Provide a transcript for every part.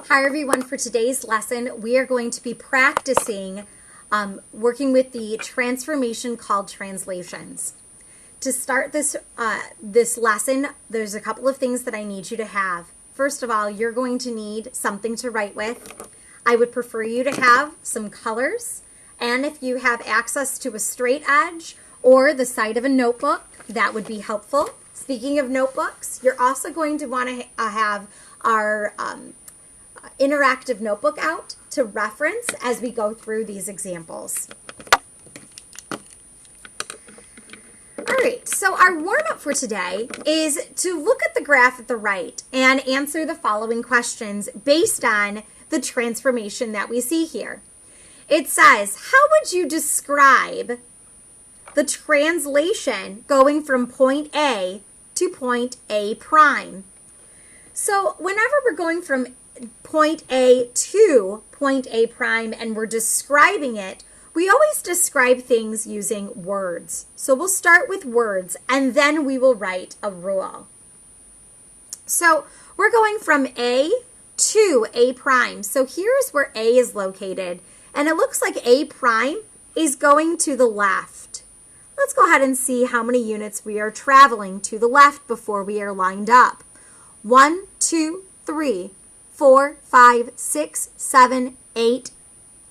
Hi everyone, for today's lesson we are going to be practicing working with the transformation called translations. To start this lesson, there's a couple of things that I need you to have. First of all, you're going to need something to write with. I would prefer you to have some colors, and if you have access to a straight edge or the side of a notebook, that would be helpful. Speaking of notebooks, you're also going to want to have our interactive notebook out to reference as we go through these examples. All right, so our warm-up for today is to look at the graph at the right and answer the following questions based on the transformation that we see here. It says, how would you describe the translation going from point A to point A prime? So whenever we're going from point A to point A prime and we're describing it, we always describe things using words. So we'll start with words and then we will write a rule. So we're going from A to A prime. So here's where A is located, and it looks like A prime is going to the left. Let's go ahead and see how many units we are traveling to the left before we are lined up. 1, 2, 3, 4, 5, 6, 7, 8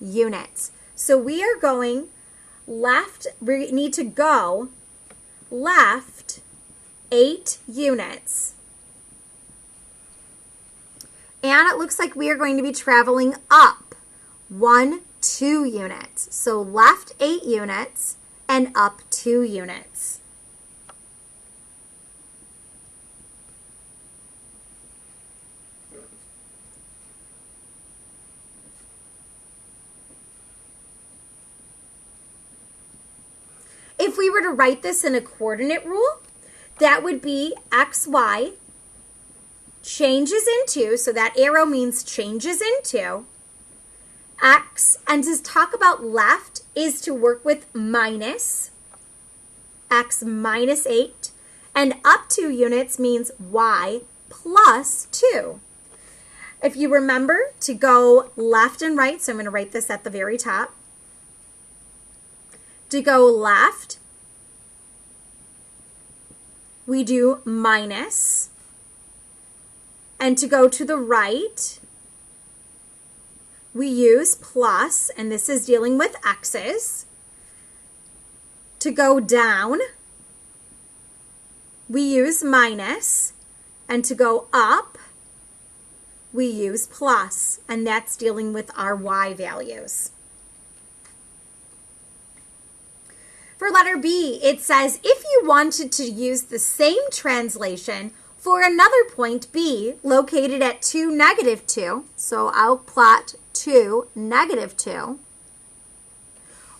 units. So we are going left, we need to go left 8 units. And it looks like we are going to be traveling up 1, 2 units. So left 8 units and up 2 units. If we were to write this in a coordinate rule, that would be XY changes into, so that arrow means changes into, X, and to talk about left is to work with minus, X minus 8, and up 2 units means Y plus 2. If you remember to go left and right, so I'm going to write this at the very top. To go left, we do minus, and to go to the right, we use plus, and this is dealing with x's. To go down, we use minus, and to go up, we use plus, and that's dealing with our y values. For letter B, it says, if you wanted to use the same translation for another point B located at 2, -2, so I'll plot 2, -2,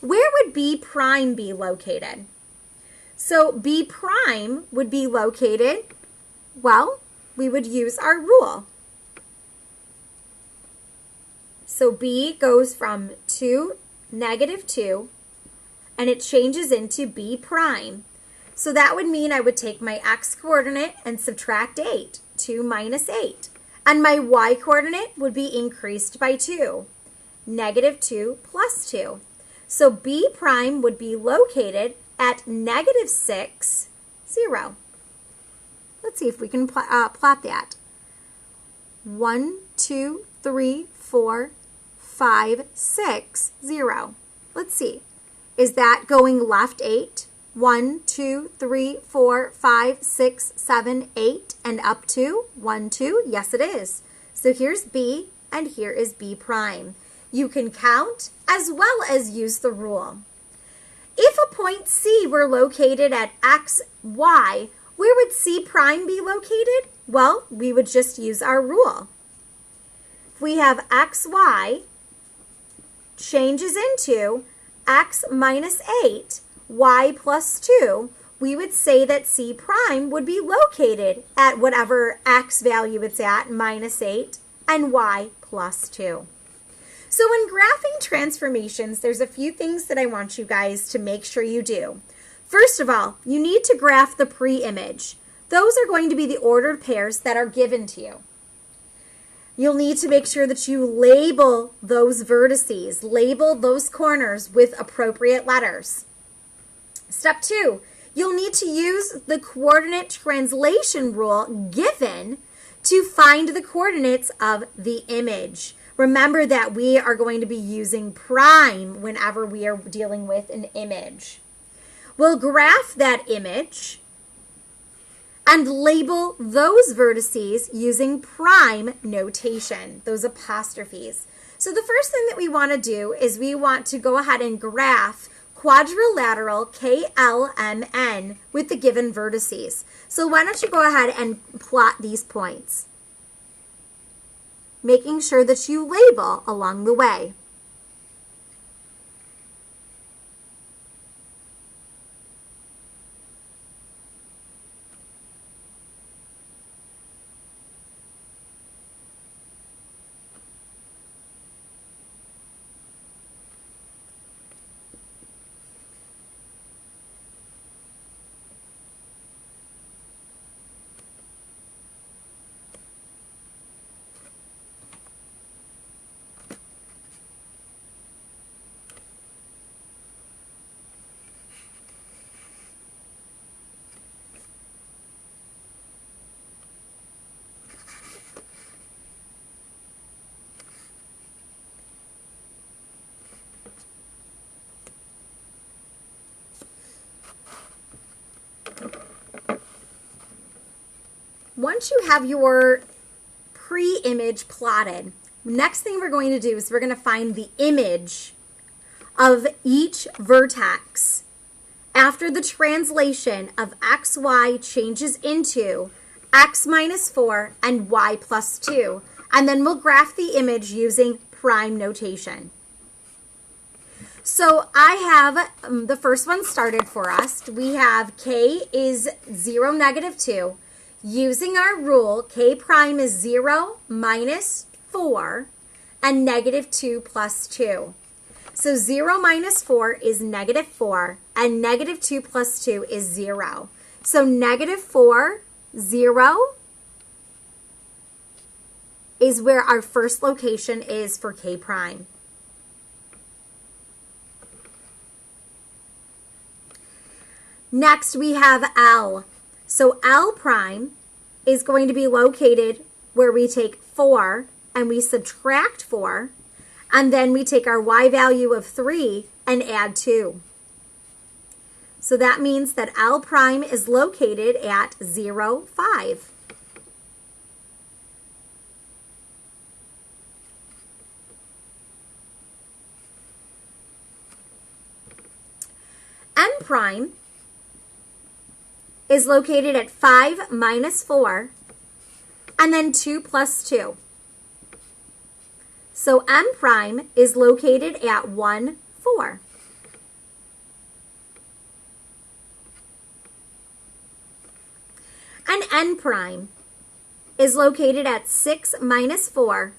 where would B prime be located? So B prime would be located, well, we would use our rule. So B goes from 2, -2, and it changes into B prime. So that would mean I would take my x coordinate and subtract 8, 2 minus 8. And my y coordinate would be increased by 2, -2 plus 2. So B prime would be located at -6, 0. Let's see if we can plot that. 1, 2, 3, 4, 5, 6, 0. Let's see. Is that going left 8? 1, 2, 3, 4, 5, 6, 7, 8, and up 2? 1, 2? Yes, it is. So here's B, and here is B prime. You can count as well as use the rule. If a point C were located at X, Y, where would C prime be located? Well, we would just use our rule. If we have X, Y changes into X minus 8, Y plus 2, we would say that C prime would be located at whatever X value it's at, -8, and Y plus 2. So in graphing transformations, there's a few things that I want you guys to make sure you do. First of all, you need to graph the pre-image. Those are going to be the ordered pairs that are given to you. You'll need to make sure that you label those vertices, label those corners with appropriate letters. Step 2, you'll need to use the coordinate translation rule given to find the coordinates of the image. Remember that we are going to be using prime whenever we are dealing with an image. We'll graph that image and label those vertices using prime notation, those apostrophes. So the first thing that we want to do is we want to go ahead and graph quadrilateral KLMN with the given vertices. So why don't you go ahead and plot these points, making sure that you label along the way. Once you have your pre-image plotted, next thing we're going to do is we're going to find the image of each vertex after the translation of xy changes into x minus 4 and y plus 2. And then we'll graph the image using prime notation. So I have the first one started for us. We have k is 0, negative 2. Using our rule, k prime is 0 minus 4 and negative 2 plus 2. So 0 minus 4 is negative 4 and negative 2 plus 2 is 0. So negative 4, 0 is where our first location is for k prime. Next we have L. So L prime is going to be located where we take 4 and we subtract 4, and then we take our y value of 3 and add 2. So that means that L prime is located at 0, 5. N prime is located at 5 minus 4, and then 2 plus 2. So M prime is located at 1, 4. And N prime is located at 6 minus 4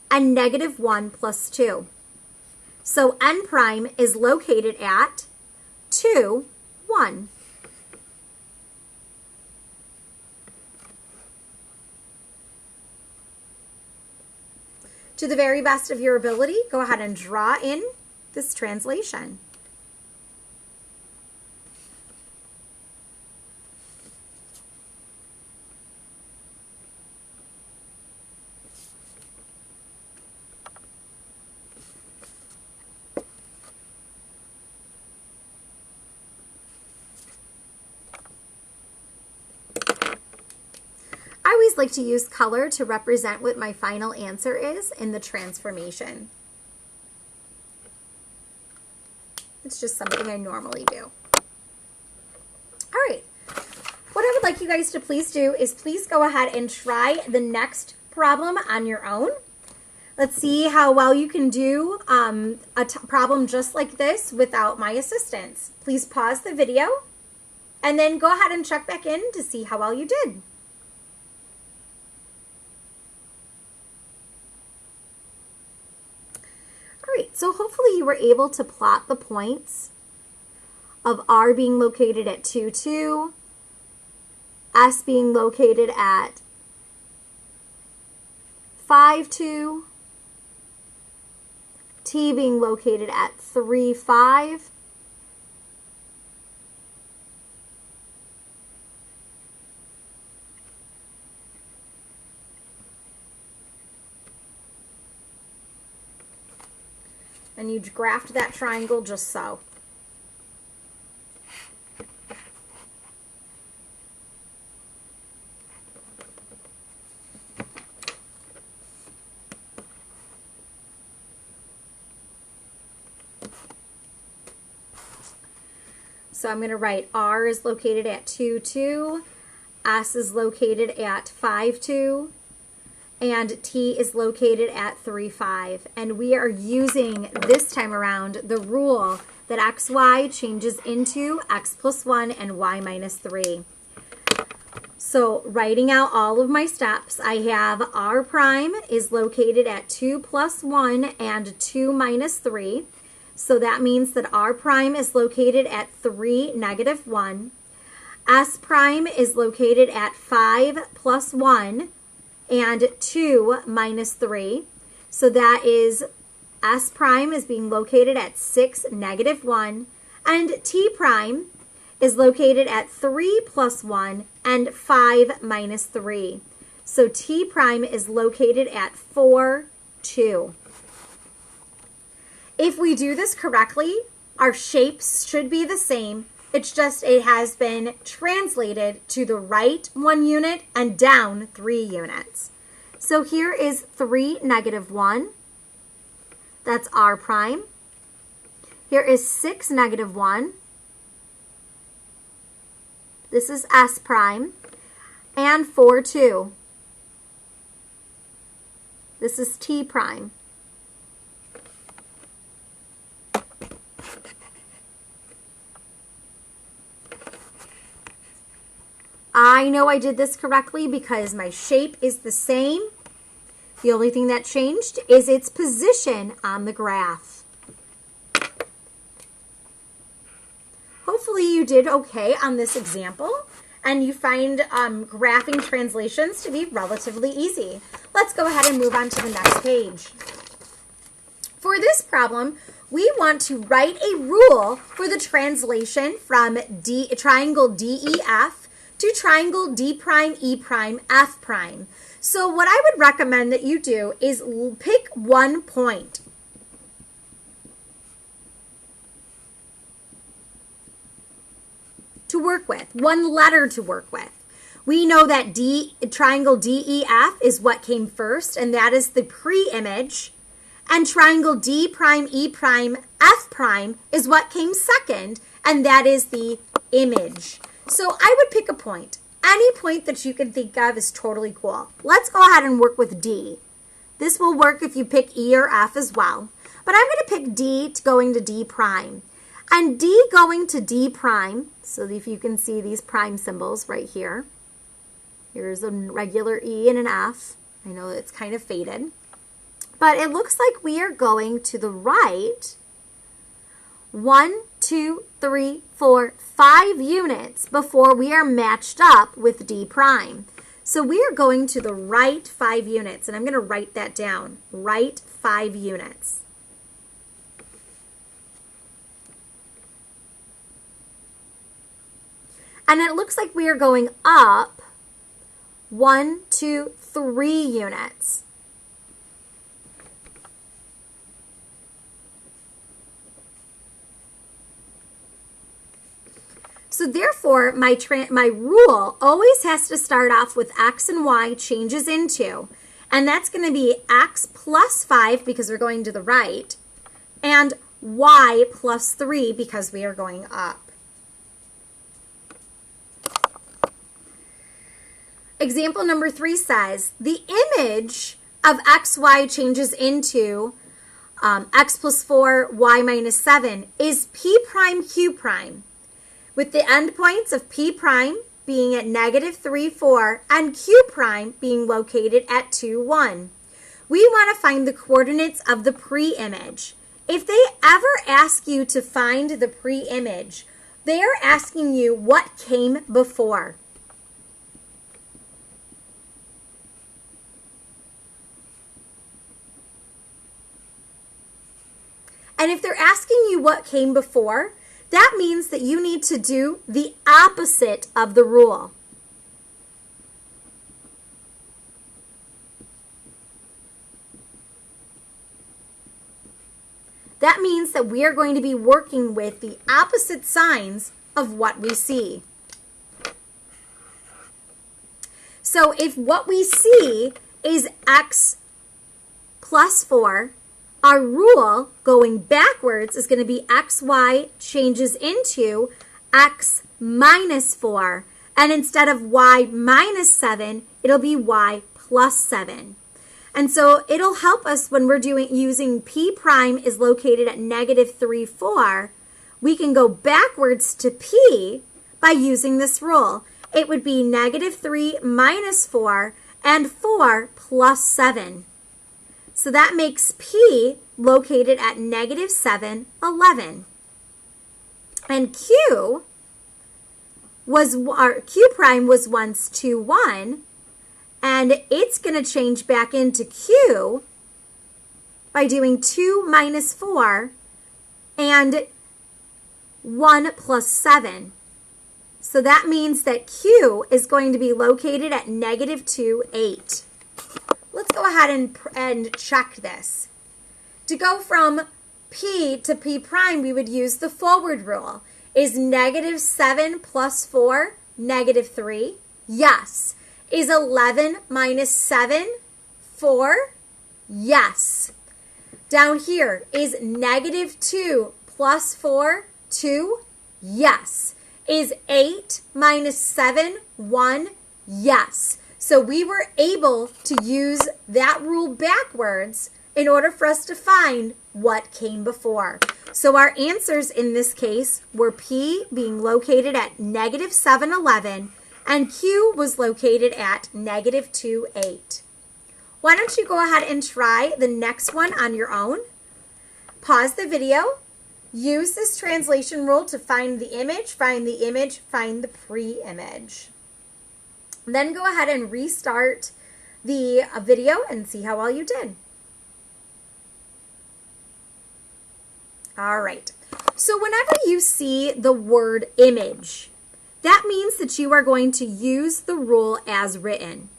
and negative 1 plus 2. So N prime is located at 2, 1. To the very best of your ability, go ahead and draw in this translation. I always like to use color to represent what my final answer is in the transformation. It's just something I normally do. All right. What I would like you guys to please do is please go ahead and try the next problem on your own. Let's see how well you can do a problem just like this without my assistance. Please pause the video and then go ahead and check back in to see how well you did. All right, so hopefully you were able to plot the points of R being located at 2, 2, S being located at 5, 2, T being located at 3, 5, and you graft that triangle just so. So I'm going to write R is located at 2, 2, S is located at 5, 2, and T is located at 3, 5. And we are using this time around the rule that XY changes into X plus 1 and Y minus 3. So writing out all of my steps, I have R prime is located at 2 plus 1 and 2 minus 3. So that means that R prime is located at 3, negative 1. S prime is located at 5 plus 1 and 2 minus 3. So that is S prime is being located at 6, negative 1. And T prime is located at 3 plus 1 and 5 minus 3. So T prime is located at 4, 2. If we do this correctly, our shapes should be the same. It's just it has been translated to the right 1 unit and down 3 units. So here is 3, negative 1. That's R prime. Here is 6, negative 1. This is S prime. And 4, 2. This is T prime. I know I did this correctly because my shape is the same. The only thing that changed is its position on the graph. Hopefully you did okay on this example and you find graphing translations to be relatively easy. Let's go ahead and move on to the next page. For this problem, we want to write a rule for the translation from triangle DEF to triangle D prime, E prime, F prime. So what I would recommend that you do is pick 1 point. To work with, 1 letter to work with. We know that triangle DEF is what came first, and that is the pre-image. And triangle D prime, E prime, F prime is what came second, and that is the image. So I would pick a point. Any point that you can think of is totally cool. Let's go ahead and work with D. This will work if you pick E or F as well. But I'm going to pick D going to D prime. And D going to D prime, so if you can see these prime symbols right here. Here's a regular E and an F. I know it's kind of faded. But it looks like we are going to the right 1, 2, 3, 4, 5 units before we are matched up with D prime. So we are going to the right 5 units, and I'm going to write that down. Right 5 units. And it looks like we are going up 1, 2, 3 units. So therefore, my rule always has to start off with X and Y changes into. And that's going to be X plus 5 because we're going to the right. And Y plus 3 because we are going up. Example number 3 says, the image of XY changes into X plus 4, Y minus 7 is P prime, Q prime, with the endpoints of P prime being at negative 3, 4, and Q prime being located at 2, 1. We want to find the coordinates of the pre-image. If they ever ask you to find the pre-image, they are asking you what came before. And if they're asking you what came before, that means that you need to do the opposite of the rule. That means that we are going to be working with the opposite signs of what we see. So if what we see is x plus 4, our rule going backwards is going to be xy changes into x minus 4. And instead of y minus 7, it'll be y plus 7. And so it'll help us when we're using p prime is located at negative 3, 4. We can go backwards to p by using this rule. It would be negative 3 minus 4 and 4 plus 7. So that makes p located at negative 7, 11. And q prime was once 2, 1. And it's going to change back into q by doing 2 minus 4 and 1 plus 7. So that means that q is going to be located at negative 2, 8. Let's go ahead and check this. To go from p to p prime, we would use the forward rule. Is negative 7 plus 4 negative 3? Yes. Is 11 minus 7 4? Yes. Down here, is negative 2 plus 4 2? Yes. Is 8 minus 7 1? Yes. So we were able to use that rule backwards in order for us to find what came before. So our answers in this case were P being located at negative 7, 11, and Q was located at negative 2, 8. Why don't you go ahead and try the next one on your own? Pause the video. Use this translation rule to find the image, find the pre-image. Then go ahead and restart the video and see how well you did. All right. So whenever you see the word image, that means that you are going to use the rule as written.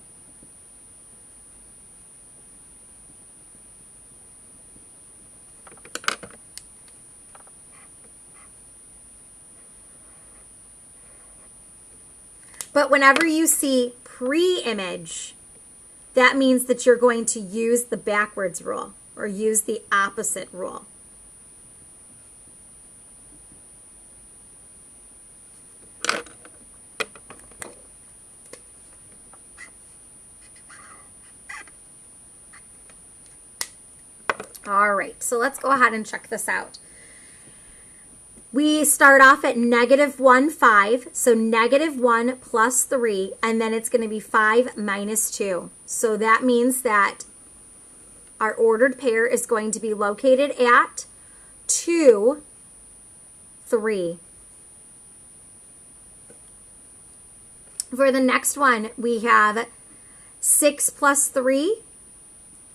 But whenever you see pre-image, that means that you're going to use the backwards rule or use the opposite rule. All right, so let's go ahead and check this out. We start off at negative 1, 5, so negative 1 plus 3, and then it's going to be 5 minus 2. So that means that our ordered pair is going to be located at 2, 3. For the next one, we have 6 plus 3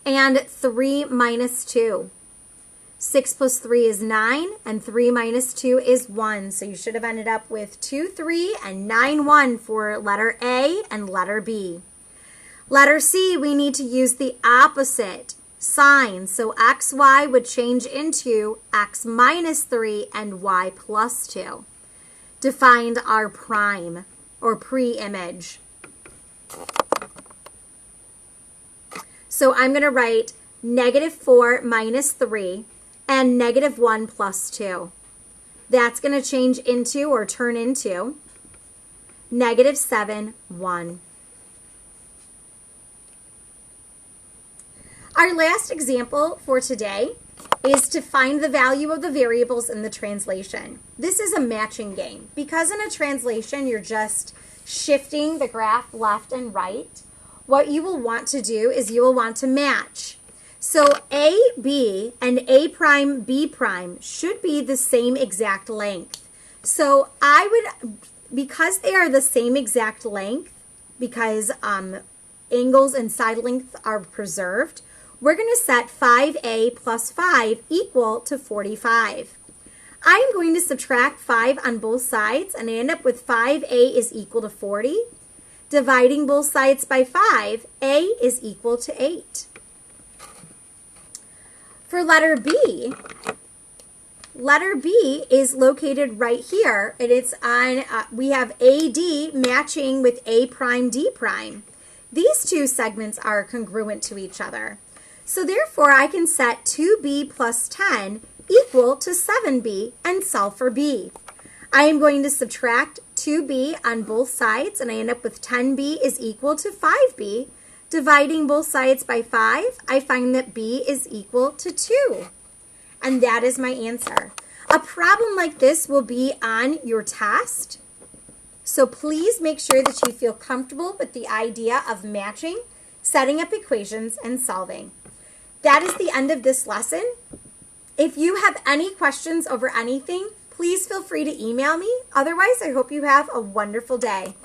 and 3 minus 2. 6 plus 3 is 9, and 3 minus 2 is 1. So you should have ended up with 2, 3, and 9, 1 for letter A and letter B. Letter C, we need to use the opposite sign. So XY would change into X minus 3 and Y plus 2 to find our prime or pre-image. So I'm going to write negative 4 minus 3 and negative 1 plus 2. That's going to change into or turn into negative 7, 1. Our last example for today is to find the value of the variables in the translation. This is a matching game. Because in a translation, you're just shifting the graph left and right, what you will want to do is you will want to match. So AB and A prime, B prime should be the same exact length. So I would, because they are the same exact length, because angles and side length are preserved, we're going to set 5a plus 5 equal to 45. I'm going to subtract 5 on both sides, and I end up with 5a is equal to 40. Dividing both sides by 5, a is equal to 8. For letter B is located right here. And it's on, we have AD matching with A prime D prime. These two segments are congruent to each other. So therefore, I can set 2b plus 10 equal to 7b and solve for b. I am going to subtract 2b on both sides, and I end up with 10b is equal to 5b. Dividing both sides by 5, I find that b is equal to 2. And that is my answer. A problem like this will be on your test. So please make sure that you feel comfortable with the idea of matching, setting up equations, and solving. That is the end of this lesson. If you have any questions over anything, please feel free to email me. Otherwise, I hope you have a wonderful day.